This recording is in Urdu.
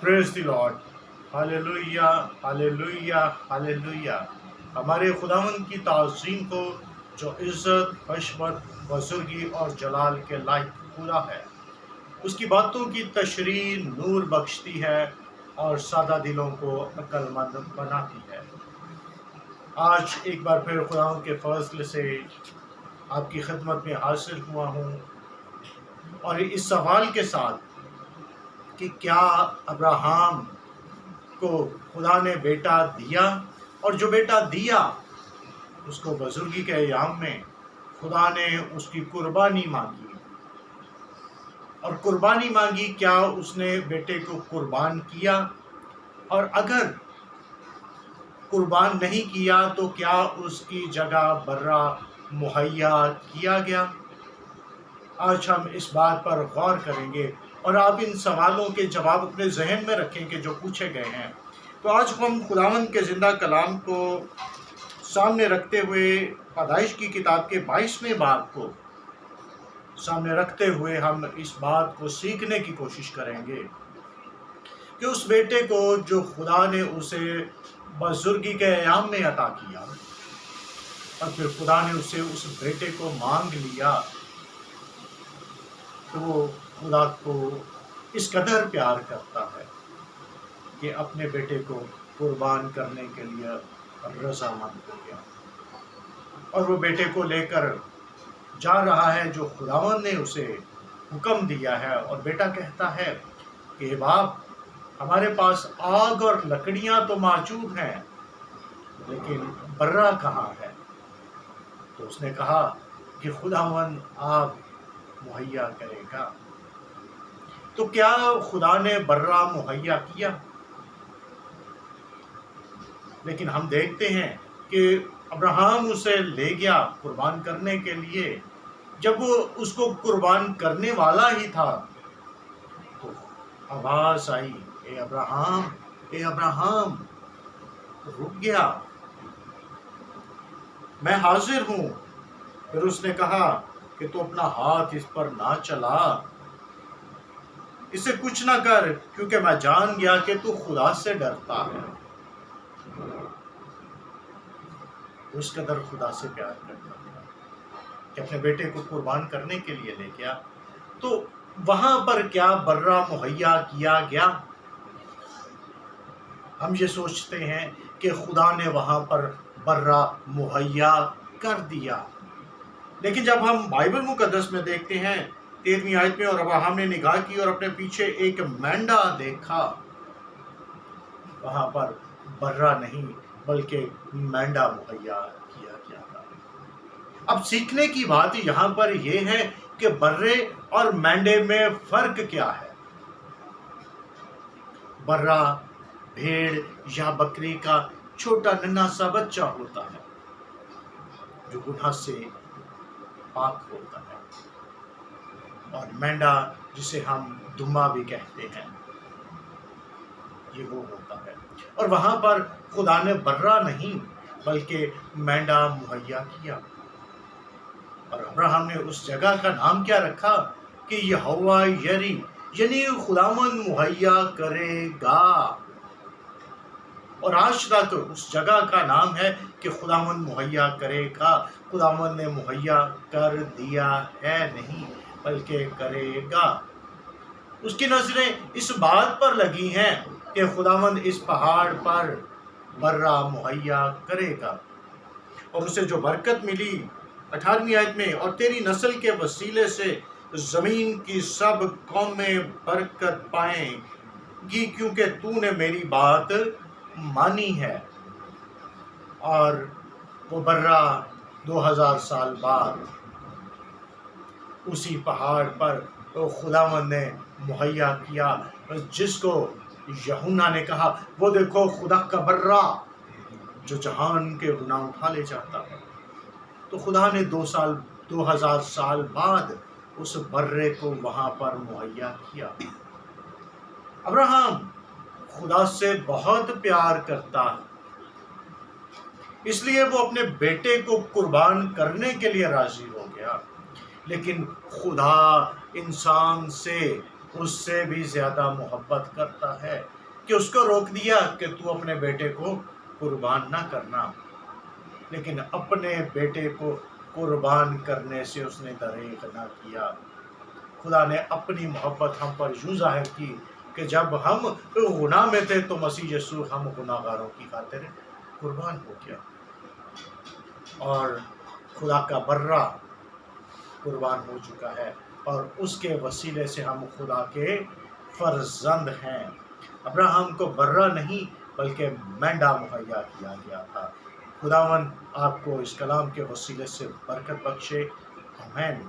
پریز دی لارڈ، ہاللیلویا ہاللیلویا ہاللیلویا۔ ہمارے خداوند کی تعظیم کو جو عزت، حشمت، بزرگی اور جلال کے لائق خدا ہے، اس کی باتوں کی تشریح نور بخشتی ہے اور سادہ دلوں کو عقل مند بناتی ہے۔ آج ایک بار پھر خداوند کے فضل سے آپ کی خدمت میں حاضر ہوا ہوں، اور اس سوال کے ساتھ کہ کیا ابراہیم کو خدا نے بیٹا دیا، اور جو بیٹا دیا اس کو بزرگی کے ایام میں خدا نے اس کی قربانی مانگی، اور قربانی مانگی، کیا اس نے بیٹے کو قربان کیا؟ اور اگر قربان نہیں کیا تو کیا اس کی جگہ برا مہیا کیا گیا؟ آج ہم اس بات پر غور کریں گے، اور آپ ان سوالوں کے جواب اپنے ذہن میں رکھیں کہ جو پوچھے گئے ہیں۔ تو آج ہم خداوند کے زندہ کلام کو سامنے رکھتے ہوئے پیدائش کی کتاب کے 22ویں باب کو سامنے رکھتے ہوئے ہم اس بات کو سیکھنے کی کوشش کریں گے کہ اس بیٹے کو جو خدا نے اسے بزرگی کے ایام میں عطا کیا، اور پھر خدا نے اسے اس بیٹے کو مانگ لیا، تو وہ خدا کو اس قدر پیار کرتا ہے کہ اپنے بیٹے کو قربان کرنے کے لیے رضامند ہو گیا، اور وہ بیٹے کو لے کر جا رہا ہے جو خداوند نے اسے حکم دیا ہے۔ اور بیٹا کہتا ہے کہ باپ، ہمارے پاس آگ اور لکڑیاں تو موجود ہیں، لیکن برا کہاں ہے؟ تو اس نے کہا کہ خداوند آگ مہیا کرے گا۔ تو کیا خدا نے برا مہیا کیا؟ لیکن ہم دیکھتے ہیں کہ ابراہیم اسے لے گیا قربان کرنے کے لیے۔ جب وہ اس کو قربان کرنے والا ہی تھا تو آواز آئی، اے ابراہیم، اے ابراہیم۔ رک گیا، میں حاضر ہوں۔ پھر اس نے کہا کہ تو اپنا ہاتھ اس پر نہ چلا، اسے کچھ نہ کر، کیونکہ میں جان گیا کہ تو خدا سے ڈرتا ہے۔ اس قدر خدا سے پیار کرتا تھا کہ اپنے بیٹے کو قربان کرنے کے لیے لے گیا۔ تو وہاں پر کیا برا مہیا کیا گیا؟ ہم یہ سوچتے ہیں کہ خدا نے وہاں پر برا مہیا کر دیا، لیکن جب ہم بائبل مقدس میں دیکھتے ہیں 13ویں آیت میں، اور ابراہیم نے نگاہ کی اور اپنے پیچھے ایک مینڈا دیکھا، وہاں پر برا نہیں بلکہ مینڈا مہیا کیا گیا تھا۔ اب سیکھنے کی بات یہاں پر یہ ہے کہ برے اور مینڈے میں فرق کیا ہے۔ برا بھیڑ یا بکری کا چھوٹا ننھا سا بچہ ہوتا ہے جو گناہ سے پاک ہوتا ہے، اور مینڈا جسے ہم دمبا بھی کہتے ہیں، یہ وہ ہوتا ہے۔ اور وہاں پر خدا نے برا نہیں بلکہ مینڈا مہیا کیا، اور ابراہیم نے اس جگہ کا نام کیا رکھا کہ یہوہ یری، یعنی خداوند مہیا کرے گا۔ اور آج تک اس جگہ کا نام ہے کہ خداوند مہیا کرے گا۔ خداوند نے مہیا کر دیا ہے نہیں بلکہ کرے گا۔ اس کی نظریں اس بات پر لگی ہیں کہ خداوند اس پہاڑ پر برا مہیا کرے گا، اور اسے جو برکت ملی 18ویں آیت میں، اور تیری نسل کے وسیلے سے زمین کی سب قومیں برکت پائیں گی، کیونکہ تو نے میری بات مانی ہے۔ اور وہ برا 2000 سال بعد اسی پہاڑ پر خداوند نے مہیا کیا، جس کو یوحنا نے کہا، وہ دیکھو خدا کا برا جو جہان کے گناہ اٹھا لے جاتا ہے۔ تو خدا نے 2000 سال بعد اس برے کو وہاں پر مہیا کیا۔ ابراہیم خدا سے بہت پیار کرتا ہے، اس لیے وہ اپنے بیٹے کو قربان کرنے کے لیے راضی ہو گیا، لیکن خدا انسان سے اس سے بھی زیادہ محبت کرتا ہے، کہ اس کو روک دیا کہ تو اپنے بیٹے کو قربان نہ کرنا، لیکن اپنے بیٹے کو قربان کرنے سے اس نے دریغ نہ کیا۔ خدا نے اپنی محبت ہم پر یوں ظاہر کی کہ جب ہم گناہ میں تھے تو مسیح یسوع ہم گناہ گاروں کی خاطر قربان ہو گیا، اور خدا کا برہ قربان ہو چکا ہے، اور اس کے وسیلے سے ہم خدا کے فرزند ہیں۔ ابراہم کو برہ نہیں بلکہ مینڈا مہیا کیا گیا تھا۔ خداوند آپ کو اس کلام کے وسیلے سے برکت بخشے، آمین۔